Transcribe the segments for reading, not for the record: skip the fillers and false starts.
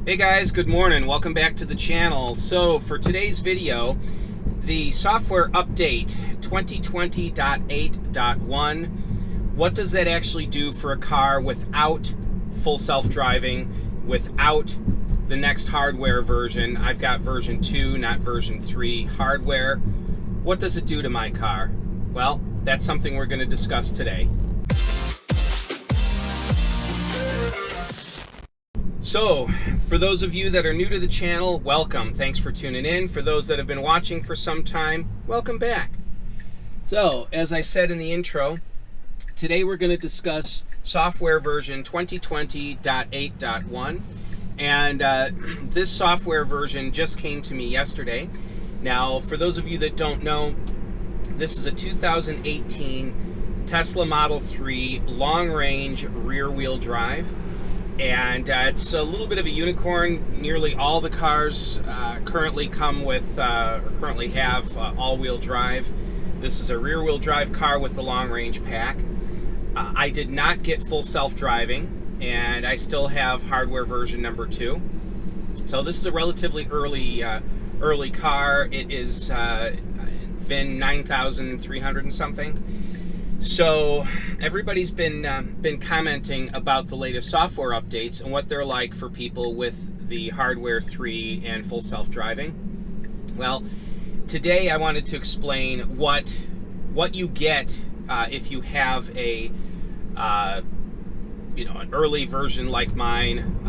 Hey guys, good morning. Welcome back to the channel. So for today's video, the software update 2020.8.1, what does that actually do for a car without full self-driving, without the next hardware version? I've got version 2, not version 3 hardware. What does it do to my car? Well, that's something we're going to discuss today. So, for those of you that are new to the channel, welcome. Thanks for tuning in. For those that have been watching for some time, welcome back. So, as I said in the intro, today we're going to discuss software version 2020.8.1. And this software version just came to me yesterday. Now, for those of you that don't know, this is a 2018 Tesla Model 3 long-range rear-wheel drive. And it's a little bit of a unicorn. Nearly all the cars currently come with, or currently have all-wheel drive. This is a rear-wheel drive car with the long-range pack. I did not get full self-driving, and I still have hardware version number 2. So this is a relatively early car. It is VIN 9300 and something. So everybody's been commenting about the latest software updates and what they're like for people with the hardware 3 and full self-driving. Well, today I wanted to explain what you get if you have a an early version like mine,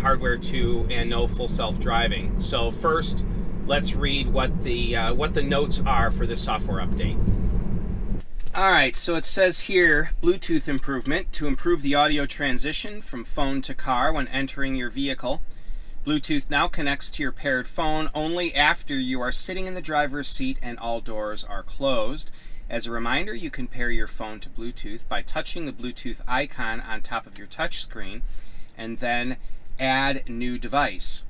hardware 2 and no full self-driving. So first, let's read what the notes are for this software update. Alright, so it says here, Bluetooth improvement to improve the audio transition from phone to car when entering your vehicle. Bluetooth now connects to your paired phone only after you are sitting in the driver's seat and all doors are closed. As a reminder, you can pair your phone to Bluetooth by touching the Bluetooth icon on top of your touch screen and then add new device.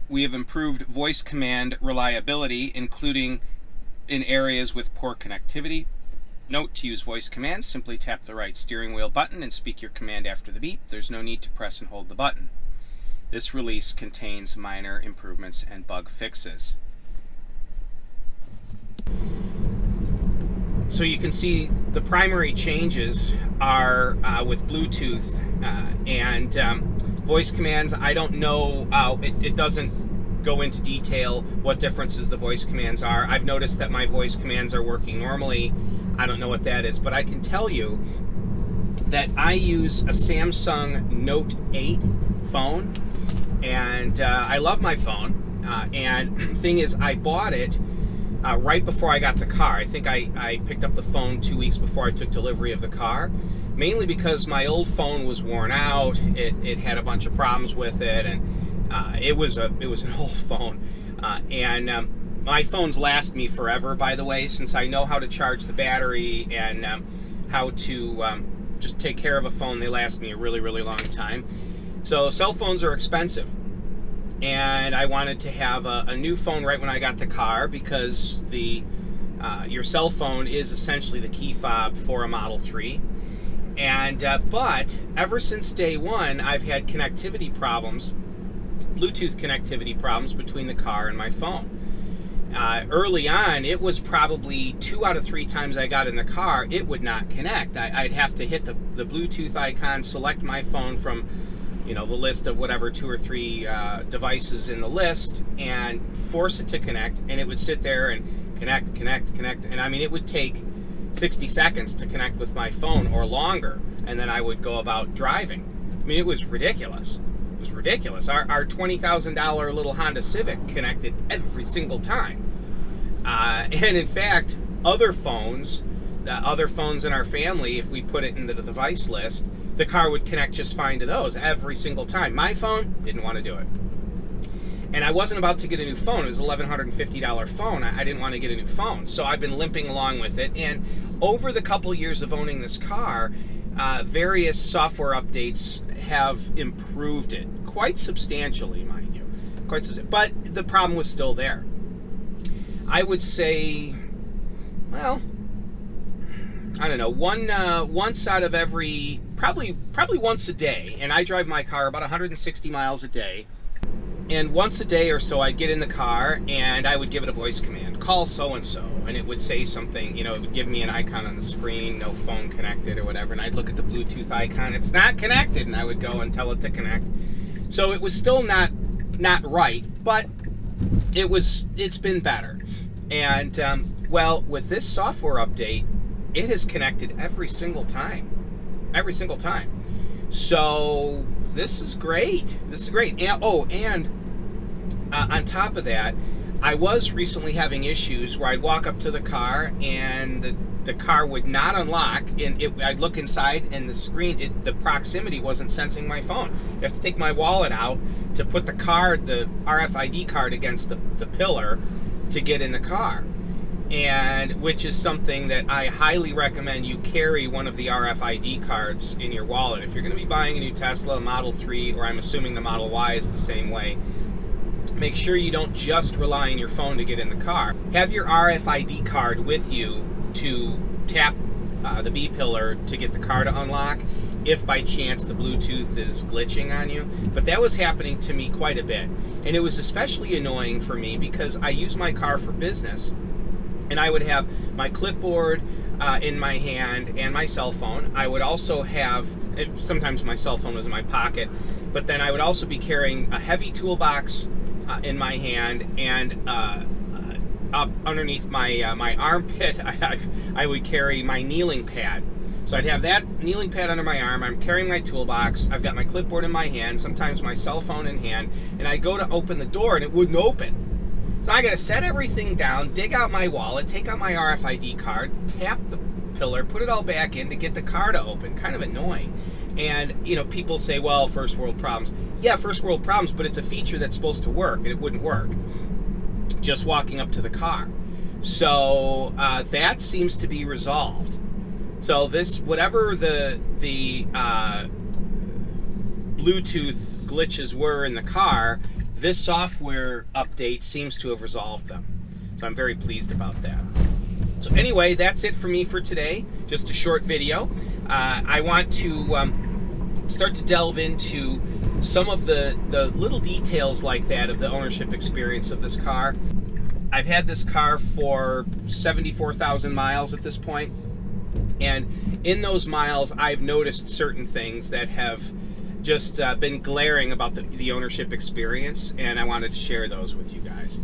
We have improved voice command reliability, including in areas with poor connectivity. Note, to use voice commands, simply tap the right steering wheel button and speak your command after the beep. There's no need to press and hold the button. This release contains minor improvements and bug fixes. So you can see the primary changes are with Bluetooth and voice commands. I don't know, it doesn't go into detail what differences the voice commands are. I've noticed that my voice commands are working normally. I don't know what that is, but I can tell you that I use a Samsung Note 8 phone, and I love my phone. And the thing is, I bought it right before I got the car. I think I picked up the phone 2 weeks before I took delivery of the car, mainly because my old phone was worn out. It had a bunch of problems with it, and it was an old phone. My phones last me forever, by the way, since I know how to charge the battery and how to just take care of a phone. They last me a really, really long time. So cell phones are expensive, and I wanted to have a new phone right when I got the car because your cell phone is essentially the key fob for a Model 3. And but ever since day one, I've had connectivity problems, Bluetooth connectivity problems between the car and my phone. Early on, it was probably 2 out of 3 times I got in the car, it would not connect. I'd have to hit the Bluetooth icon, select my phone from, the list of whatever 2 or 3 devices in the list, and force it to connect, and it would sit there and connect. And I mean, it would take 60 seconds to connect with my phone or longer, and then I would go about driving. I mean, it was ridiculous. It was ridiculous. Our $20,000 little Honda Civic connected every single time. And in fact, other phones in our family, if we put it into the device list, the car would connect just fine to those every single time. My phone didn't want to do it. And I wasn't about to get a new phone. It was an $1,150 phone. I didn't want to get a new phone. So I've been limping along with it. And over the couple years of owning this car, various software updates have improved it quite substantially, mind you. But the problem was still there. I would say, well, I don't know, once out of every, probably once a day, and I drive my car about 160 miles a day. And once a day or so, I'd get in the car and I would give it a voice command, call so-and-so, and it would say something, you know, it would give me an icon on the screen, no phone connected or whatever, and I'd look at the Bluetooth icon, it's not connected, and I would go and tell it to connect. So it was still not right, but it's been better. And well, with this software update, it has connected every single time. So this is great. And, on top of that, I was recently having issues where I'd walk up to the car and the car would not unlock, and I'd look inside and the screen, the proximity wasn't sensing my phone. You have to take my wallet out to put the RFID card against the pillar to get in the car. And which is something that I highly recommend you carry one of the RFID cards in your wallet. If you're going to be buying a new Tesla Model 3, or I'm assuming the Model Y is the same way, make sure you don't just rely on your phone to get in the car. Have your RFID card with you to tap the B pillar to get the car to unlock if by chance the Bluetooth is glitching on you. But that was happening to me quite a bit. And it was especially annoying for me because I use my car for business. And I would have my clipboard in my hand and my cell phone. I would also have, sometimes my cell phone was in my pocket, but then I would also be carrying a heavy toolbox in my hand, and up underneath my my armpit, I would carry my kneeling pad. So I'd have that kneeling pad under my arm, I'm carrying my toolbox, I've got my clipboard in my hand, sometimes my cell phone in hand, and I go to open the door and it wouldn't open. So I gotta set everything down, dig out my wallet, take out my RFID card, tap the pillar, put it all back in to get the car to open. Kind of annoying. And, you know, people say, well, first world problems. Yeah, first world problems, but it's a feature that's supposed to work, and it wouldn't work just walking up to the car. So that seems to be resolved. So this, whatever the Bluetooth glitches were in the car, this software update seems to have resolved them. So I'm very pleased about that. So anyway, that's it for me for today. Just a short video. I want to start to delve into some of the little details like that of the ownership experience of this car. I've had this car for 74,000 miles at this point, and in those miles I've noticed certain things that have just been glaring about the ownership experience, and I wanted to share those with you guys.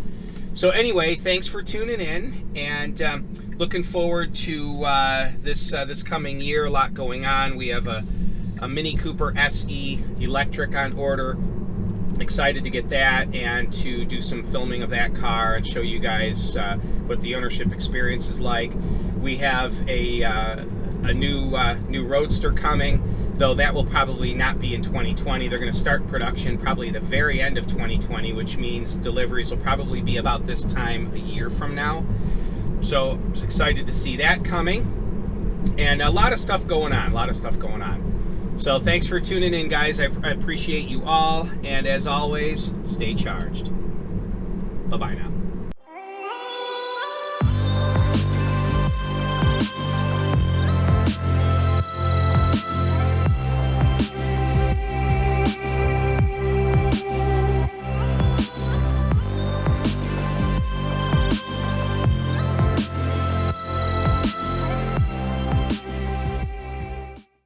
So anyway, thanks for tuning in, and looking forward to this coming year. A lot going on. We have a Mini Cooper SE electric on order. Excited to get that and to do some filming of that car and show you guys what the ownership experience is like. We have a new Roadster coming, though that will probably not be in 2020. They're going to start production probably the very end of 2020, which means deliveries will probably be about this time a year from now. So I was excited to see that coming, and a lot of stuff going on. So thanks for tuning in, guys. I appreciate you all, and as always, stay charged. Bye-bye now.